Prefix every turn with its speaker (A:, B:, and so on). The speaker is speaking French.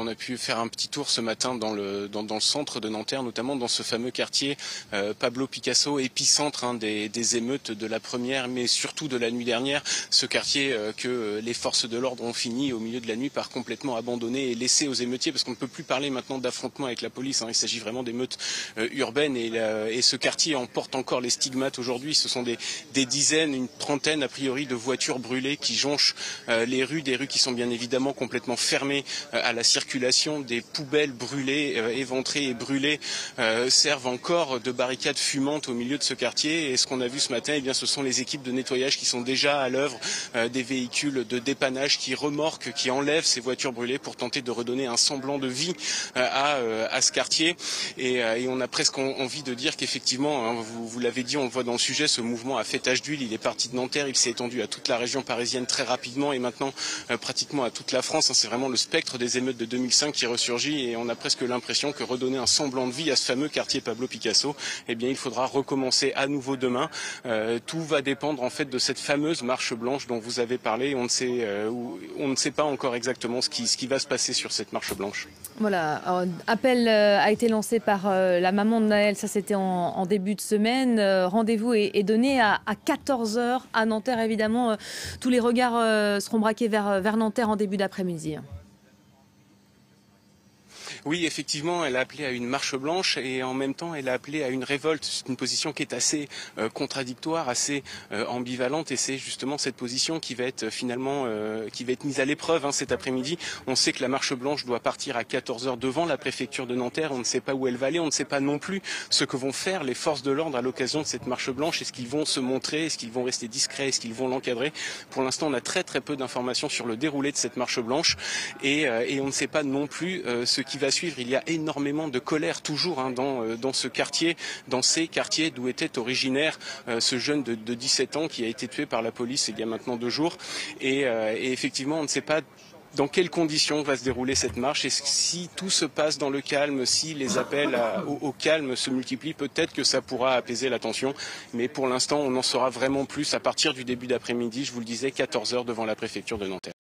A: on a pu faire un petit tour ce matin dans le centre de Nanterre, notamment dans ce fameux quartier Pablo Picasso, épicentre des émeutes de la première, mais surtout de la nuit dernière. Ce quartier que les forces de l'ordre ont fini au milieu de la nuit par complètement abandonner et laisser aux émeutiers, parce qu'on ne peut plus parler maintenant d'affrontement avec la police. Il s'agit vraiment d'émeutes urbaines et ce quartier en porte encore les stigmates aujourd'hui. Ce sont des dizaines, une trentaine a priori de voitures brûlées qui jonchent les rues, des rues qui sont bien évidemment complètement fermées à la circulation. Des poubelles brûlées, éventrées et brûlées servent encore de barricades fumantes au milieu de ce quartier. Et ce qu'on a vu ce matin, eh bien, ce sont les équipes de nettoyage qui sont déjà à l'œuvre, des véhicules de dépannage qui remorquent, qui enlèvent ces voitures brûlées pour tenter de redonner un semblant de vie à ce quartier. Et on a presque envie de dire qu'effectivement, vous l'avez dit, on le voit dans le sujet, ce mouvement a fait tache d'huile. Il est parti de Nanterre, il s'est étendu à toute la région parisienne très rapidement et maintenant pratiquement à toute la France. C'est vraiment le spectre des émeutes de 2005 qui ressurgit et on a presque l'impression que redonner un semblant de vie à ce fameux quartier Pablo Picasso, eh bien, il faudra recommencer à nouveau demain. Tout va dépendre en fait de cette fameuse marche blanche dont vous avez parlé. On ne sait pas encore exactement ce qui va se passer sur cette marche blanche.
B: Voilà, un appel a été lancé par la maman de Naël, ça c'était en début de semaine. Rendez-vous est donné à 14 h à Nanterre. Évidemment, tous les regards seront braqués vers Nanterre en début d'après-midi.
A: Oui, effectivement, elle a appelé à une marche blanche et en même temps, elle a appelé à une révolte. C'est une position qui est assez contradictoire, assez ambivalente et c'est justement cette position qui va être finalement mise à l'épreuve cet après-midi. On sait que la marche blanche doit partir à 14 h devant la préfecture de Nanterre. On ne sait pas où elle va aller, on ne sait pas non plus ce que vont faire les forces de l'ordre à l'occasion de cette marche blanche. Est-ce qu'ils vont se montrer, est-ce qu'ils vont rester discrets, est-ce qu'ils vont l'encadrer? Pour l'instant, on a très très peu d'informations sur le déroulé de cette marche blanche et on ne sait pas non plus ce qui va suivre. Il y a énormément de colère toujours dans ce quartier, dans ces quartiers d'où était originaire ce jeune de 17 ans qui a été tué par la police il y a maintenant 2 jours. Et effectivement, on ne sait pas dans quelles conditions va se dérouler cette marche et si tout se passe dans le calme, si les appels au calme se multiplient, peut-être que ça pourra apaiser la tension. Mais pour l'instant, on en saura vraiment plus à partir du début d'après-midi, je vous le disais, 14 h devant la préfecture de Nanterre.